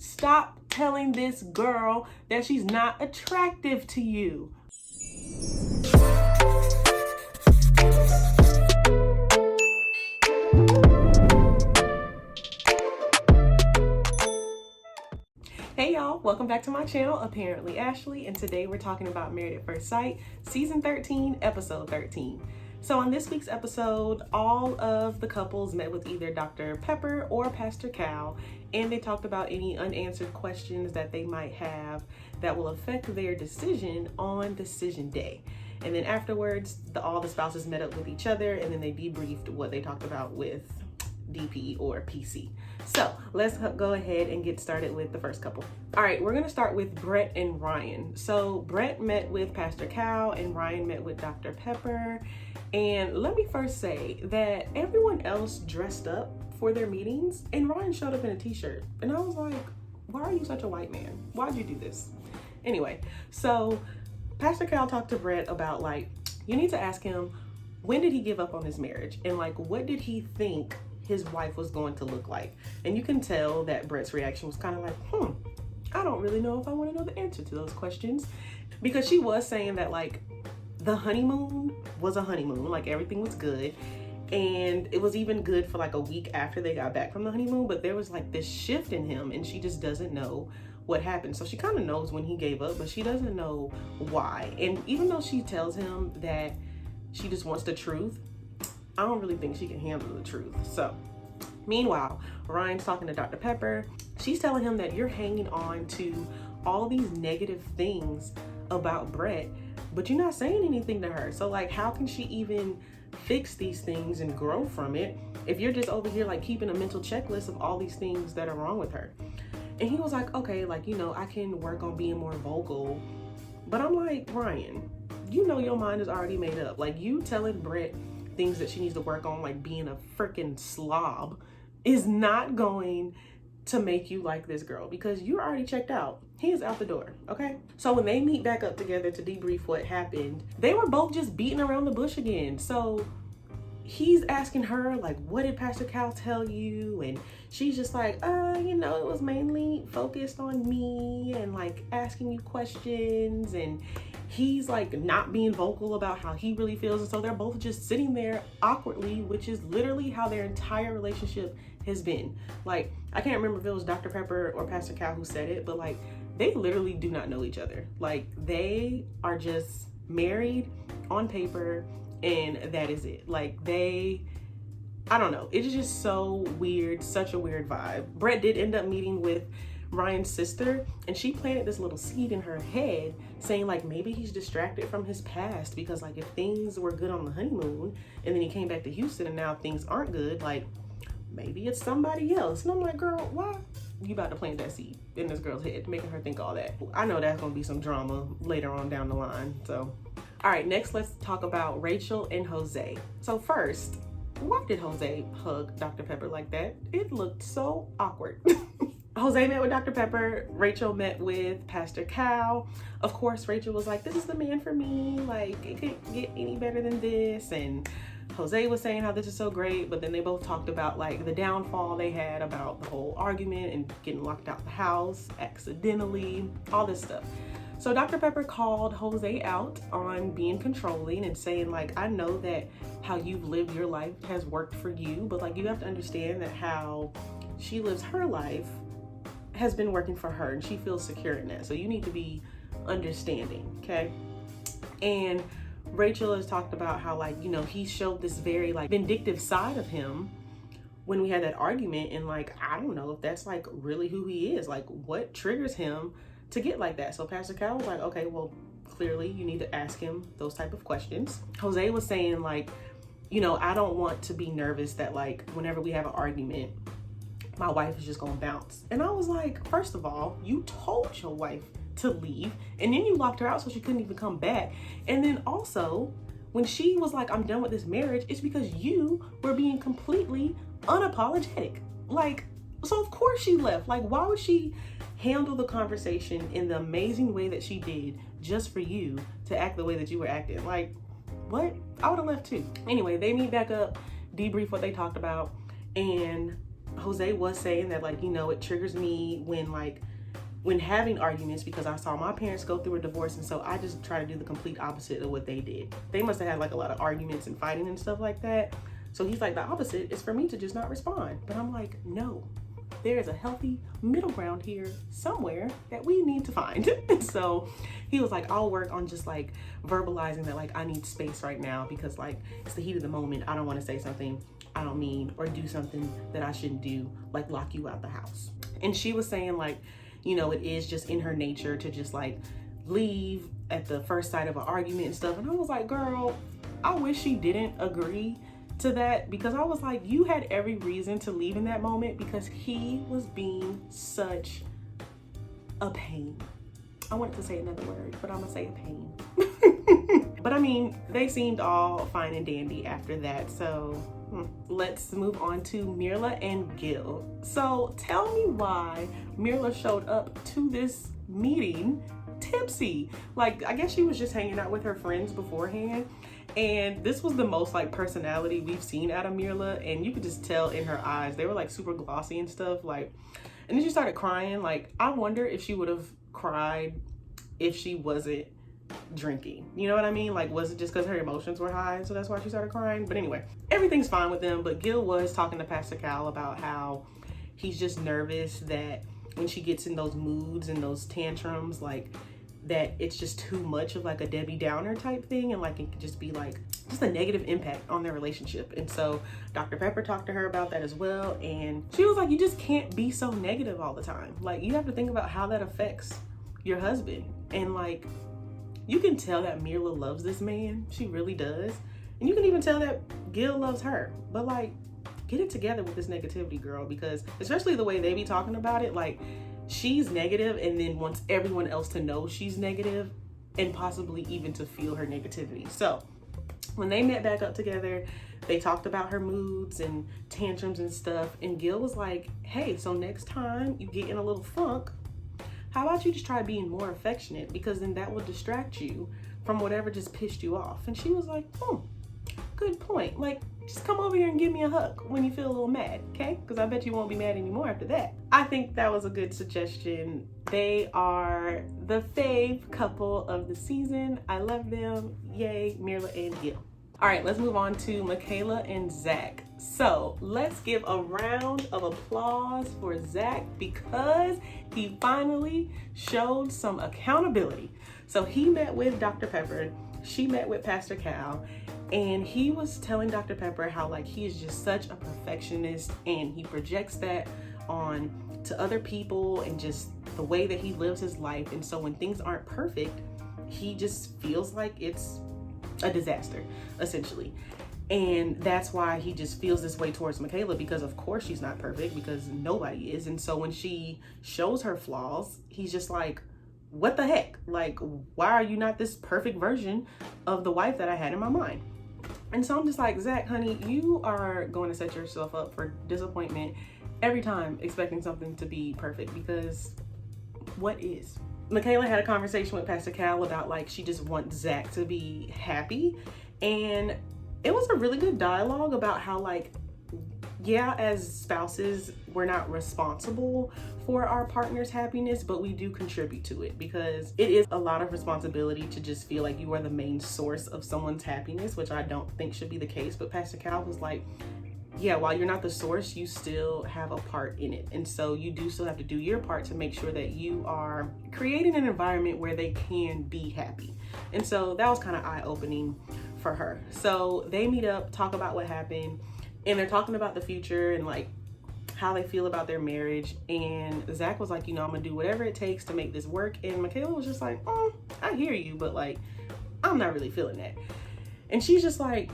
Stop telling this girl that she's not attractive to you. Hey y'all, welcome back to my channel, Apparently Ashley, and today we're talking about Married at First Sight, Season 13, Episode 13. So on this week's episode, all of the couples met with either Dr. Pepper or Pastor Cal, and they talked about any unanswered questions that they might have that will affect their decision on decision day. And then afterwards, all the spouses met up with each other, and then they debriefed what they talked about with DP or PC. So let's go ahead and get started with the first couple. All right, we're gonna start with Brett and Ryan. So Brett met with Pastor Cal and Ryan met with Dr. Pepper. And let me first say that everyone else dressed up for their meetings and Ryan showed up in a t-shirt. And I was like, why are you such a white man? Why'd you do this? Anyway, so Pastor Cal talked to Brett about like, you need to ask him, when did he give up on his marriage? And like, what did he think his wife was going to look like? And you can tell that Brett's reaction was kind of like, I don't really know if I want to know the answer to those questions, because she was saying that like the honeymoon was a honeymoon, like everything was good, and it was even good for like a week after they got back from the honeymoon, but there was like this shift in him and she just doesn't know what happened. So she kind of knows when he gave up, but she doesn't know why. And even though she tells him that she just wants the truth, I don't really think she can handle the truth. So meanwhile, Ryan's talking to Dr. Pepper. She's telling him that you're hanging on to all these negative things about Brett, but you're not saying anything to her. So like, how can she even fix these things and grow from it if you're just over here like keeping a mental checklist of all these things that are wrong with her? And he was like, okay, like, you know, I can work on being more vocal. But I'm like, Ryan, you know your mind is already made up. Like, you telling Brett things that she needs to work on, like being a freaking slob, is not going to make you like this girl, because you're already checked out. He is out the door, okay? So when they meet back up together to debrief what happened, they were both just beating around the bush again. So he's asking her like, what did Pastor Cal tell you? And she's just like, you know, it was mainly focused on me and like asking you questions. And he's like not being vocal about how he really feels. And so they're both just sitting there awkwardly, which is literally how their entire relationship has been. Like, I can't remember if it was Dr. Pepper or Pastor Cal who said it, but like, they literally do not know each other. Like, they are just married on paper and that is it. Like, I don't know. It's just so weird, such a weird vibe. Brett did end up meeting with Ryan's sister, and she planted this little seed in her head saying like, maybe he's distracted from his past, because like if things were good on the honeymoon and then he came back to Houston and now things aren't good, like maybe it's somebody else. And I'm like, girl, why you about to plant that seed in this girl's head, making her think all that? I know that's gonna be some drama later on down the line. So all right, next let's talk about Rachel and Jose. So first, why did Jose hug Dr. Pepper like that? It looked so awkward. Jose met with Dr. Pepper, Rachel met with Pastor Cal. Of course, Rachel was like, this is the man for me, like it couldn't get any better than this. And Jose was saying how this is so great, but then they both talked about like the downfall they had about the whole argument and getting locked out the house accidentally, all this stuff. So Dr. Pepper called Jose out on being controlling and saying like, I know that how you've lived your life has worked for you, but like you have to understand that how she lives her life has been working for her and she feels secure in that. So you need to be understanding, okay? And Rachel has talked about how like, you know, he showed this very like vindictive side of him when we had that argument, and like, I don't know if that's like really who he is, like what triggers him to get like that. So Pastor Cal was like, okay, well, clearly you need to ask him those type of questions. Jose was saying like, you know, I don't want to be nervous that like whenever we have an argument, my wife is just gonna bounce. And I was like, first of all, you told your wife to leave and then you locked her out so she couldn't even come back. And then also when she was like, I'm done with this marriage, it's because you were being completely unapologetic. Like, so of course she left. Like, why would she handle the conversation in the amazing way that she did just for you to act the way that you were acting? Like, what? I would have left too. Anyway, they meet back up, debrief what they talked about, and Jose was saying that, like, you know, it triggers me when having arguments, because I saw my parents go through a divorce, and so I just try to do the complete opposite of what they did. They must have had like a lot of arguments and fighting and stuff like that. So he's like, the opposite is for me to just not respond. But I'm like, no, there is a healthy middle ground here somewhere that we need to find. And so he was like, I'll work on just like verbalizing that, like, I need space right now because like it's the heat of the moment. I don't want to say something I don't mean or do something that I shouldn't do, like lock you out the house. And she was saying, like, you know, it is just in her nature to just like leave at the first sight of an argument and stuff. And I was like, girl, I wish she didn't agree to that, because I was like, you had every reason to leave in that moment because he was being such a pain. I wanted to say another word, but I'm gonna say a pain. But I mean, they seemed all fine and dandy after that. So let's move on to Myrla and Gil. So tell me why Myrla showed up to this meeting tipsy. Like, I guess she was just hanging out with her friends beforehand. And this was the most like personality we've seen out of Myrla, and you could just tell in her eyes, they were like super glossy and stuff, like, and then she started crying. Like, I wonder if she would have cried if she wasn't drinking, you know what I mean? Like, was it just because her emotions were high, so that's why she started crying? But anyway, everything's fine with them. But Gil was talking to Pastor Cal about how he's just nervous that when she gets in those moods and those tantrums, like, that it's just too much of like a Debbie Downer type thing, and like it could just be like just a negative impact on their relationship. And so Dr. Pepper talked to her about that as well, and she was like, you just can't be so negative all the time. Like, you have to think about how that affects your husband. And like, you can tell that Myrla loves this man, she really does, and you can even tell that Gil loves her. But like, get it together with this negativity, girl, because especially the way they be talking about it, like, she's negative and then wants everyone else to know she's negative and possibly even to feel her negativity. So when they met back up together, they talked about her moods and tantrums and stuff. And Gil was like, hey, so next time you get in a little funk, how about you just try being more affectionate, because then that will distract you from whatever just pissed you off. And she was like, good point. Like, just come over here and give me a hug when you feel a little mad, okay? Because I bet you won't be mad anymore after that. I think that was a good suggestion. They are the fave couple of the season. I love them. Yay, Myrla and Gil. All right, let's move on to Michaela and Zack. So let's give a round of applause for Zack because he finally showed some accountability. So he met with Dr. Pepper, she met with Pastor Cal, and he was telling Dr. Pepper how like he is just such a perfectionist and he projects that on to other people and just the way that he lives his life. And so when things aren't perfect, he just feels like it's a disaster, essentially. And that's why he just feels this way towards Michaela, because of course she's not perfect, because nobody is. And so when she shows her flaws, he's just like, what the heck? Like, why are you not this perfect version of the wife that I had in my mind? And so I'm just like, Zack, honey, you are going to set yourself up for disappointment every time expecting something to be perfect, because what is? Michaela had a conversation with Pastor Cal about like, she just wants Zack to be happy. And it was a really good dialogue about how like, yeah, as spouses, we're not responsible for our partner's happiness, but we do contribute to it, because it is a lot of responsibility to just feel like you are the main source of someone's happiness, which I don't think should be the case. But Pastor Cal was like, yeah, while you're not the source, you still have a part in it. And so you do still have to do your part to make sure that you are creating an environment where they can be happy. And so that was kind of eye-opening for her. So they meet up, talk about what happened, and they're talking about the future and like how they feel about their marriage. And Zack was like, you know, I'm gonna do whatever it takes to make this work. And Michaela was just like, I hear you, but like, I'm not really feeling that. And she's just like,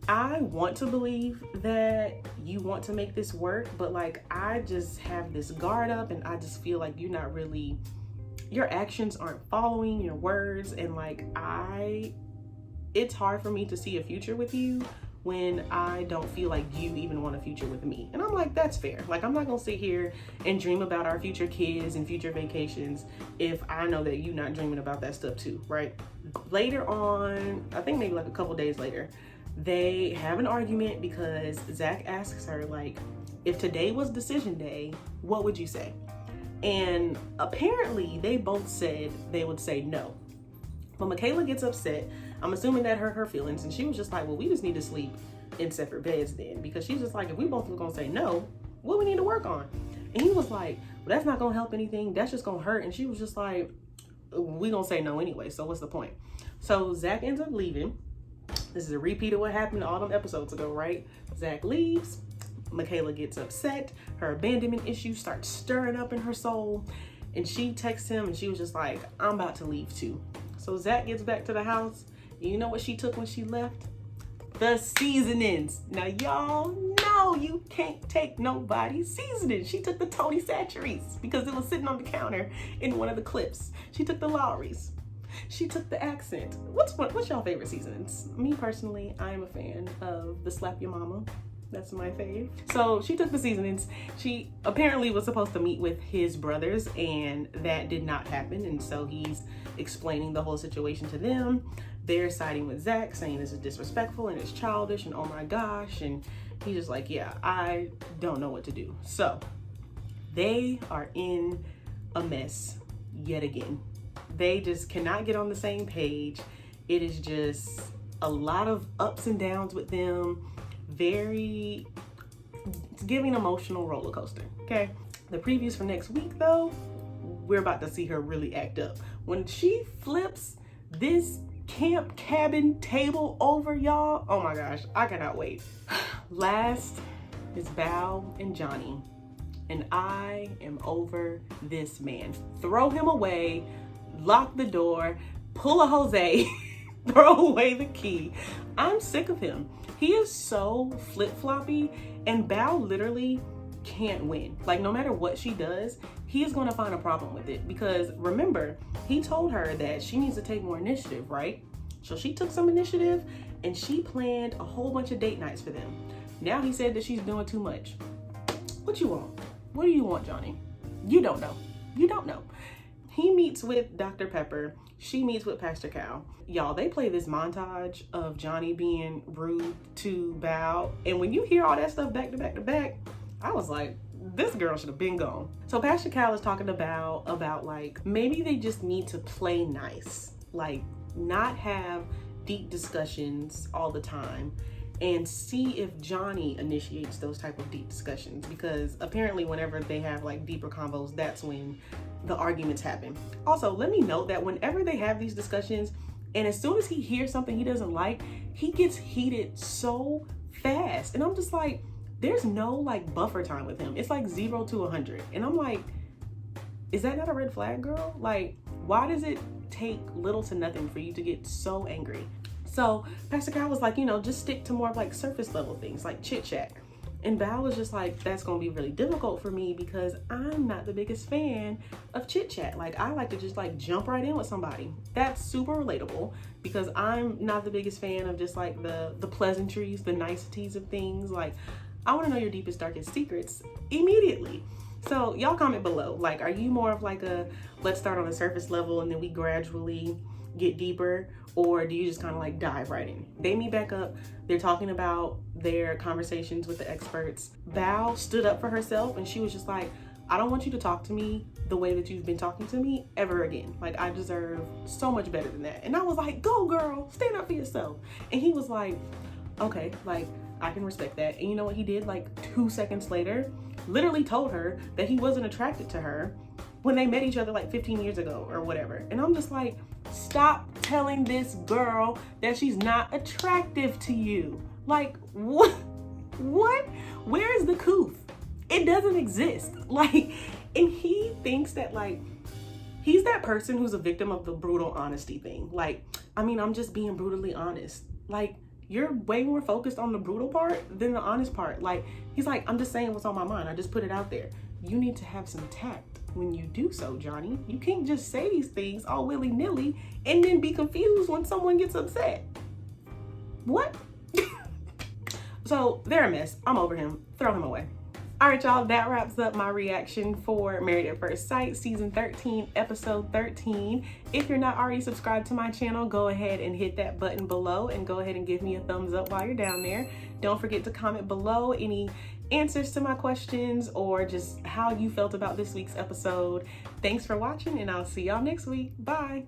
I want to believe that you want to make this work, but like, I just have this guard up and I just feel like you're not really, your actions aren't following your words. And like, it's hard for me to see a future with you when I don't feel like you even want a future with me. And I'm like, that's fair. Like, I'm not gonna sit here and dream about our future kids and future vacations if I know that you're not dreaming about that stuff too, right? Later on, I think maybe like a couple days later, they have an argument because Zack asks her like, if today was decision day, what would you say? And apparently they both said they would say no. But Michaela gets upset. I'm assuming that hurt her feelings, and she was just like, well, we just need to sleep in separate beds then, because she's just like, if we both were gonna say no, what we need to work on? And he was like, well, that's not gonna help anything, that's just gonna hurt. And she was just like, we gonna say no anyway, so what's the point? So Zack ends up leaving. This is a repeat of what happened all them episodes ago, right? Zack leaves, Michaela gets upset, her abandonment issue starts stirring up in her soul, and she texts him and she was just like, I'm about to leave too. So Zack gets back to the house, and you know what she took when she left? The seasonings. Now y'all know you can't take nobody's seasoning. She took the Tony Chachere's because it was sitting on the counter in one of the clips. She took the Lawry's. She took the Accent. What's y'all favorite seasonings? Me personally, I am a fan of the Slap Your Mama. That's my fave. So she took the seasonings. She apparently was supposed to meet with his brothers, and that did not happen. And so he's explaining the whole situation to them. They're siding with Zack, saying this is disrespectful and it's childish and oh my gosh. And he's just like, yeah, I don't know what to do. So they are in a mess yet again. They just cannot get on the same page. It is just a lot of ups and downs with them. It's giving emotional roller coaster, okay? The previews for next week though, we're about to see her really act up. When she flips this camp cabin table over, y'all, oh my gosh, I cannot wait. Last is Bao and Johnny, and I am over this man. Throw him away, lock the door, pull a Jose, throw away the key. I'm sick of him. He is so flip-floppy, and Bao literally can't win. Like, no matter what she does, he is going to find a problem with it, because remember, he told her that she needs to take more initiative, right? So she took some initiative and she planned a whole bunch of date nights for them. Now he said that she's doing too much. What you want? What do you want, Johnny? You don't know. You don't know. He meets with Dr. Pepper. She meets with Pastor Cal. Y'all, they play this montage of Johnny being rude to Bao. And when you hear all that stuff back to back to back, I was like, this girl should have been gone. So Pastor Cal is talking to Bao about like, maybe they just need to play nice. Like, not have deep discussions all the time, and see if Johnny initiates those type of deep discussions, because apparently whenever they have like deeper combos, that's when the arguments happen. Also, let me note that whenever they have these discussions, and as soon as he hears something he doesn't like, he gets heated so fast, and I'm just like, there's no like buffer time with him. It's like 0 to 100, and I'm like, is that not a red flag, girl? Like, why does it take little to nothing for you to get so angry? So Pastor Cal was like, you know, just stick to more of like surface level things, like chit chat. And Bao was just like, that's gonna be really difficult for me because I'm not the biggest fan of chit chat. Like, I like to just like jump right in with somebody. That's super relatable, because I'm not the biggest fan of just like the pleasantries, the niceties of things. Like, I wanna know your deepest, darkest secrets immediately. So y'all comment below. Like, are you more of like a, let's start on a surface level and then we gradually get deeper, or do you just kind of like dive right in? They meet back up. They're talking about their conversations with the experts. Bao stood up for herself and she was just like, I don't want you to talk to me the way that you've been talking to me ever again. Like, I deserve so much better than that. And I was like, go girl, stand up for yourself. And he was like, okay, like, I can respect that. And you know what he did? Like 2 seconds later, literally told her that he wasn't attracted to her when they met each other like 15 years ago or whatever. And I'm just like, stop telling this girl that she's not attractive to you. Like, what? Where is the couth? It doesn't exist. Like, and he thinks that like, he's that person who's a victim of the brutal honesty thing. Like, I mean, I'm just being brutally honest. Like, you're way more focused on the brutal part than the honest part. Like, he's like, I'm just saying what's on my mind. I just put it out there. You need to have some tact when you do so, Johnny. You can't just say these things all willy-nilly and then be confused when someone gets upset. What? So they're a mess. I'm over him. Throw him away. All right, y'all, that wraps up my reaction for Married at First Sight, season 13, episode 13. If you're not already subscribed to my channel, go ahead and hit that button below and go ahead and give me a thumbs up while you're down there. Don't forget to comment below any answers to my questions or just how you felt about this week's episode. Thanks for watching, and I'll see y'all next week. Bye.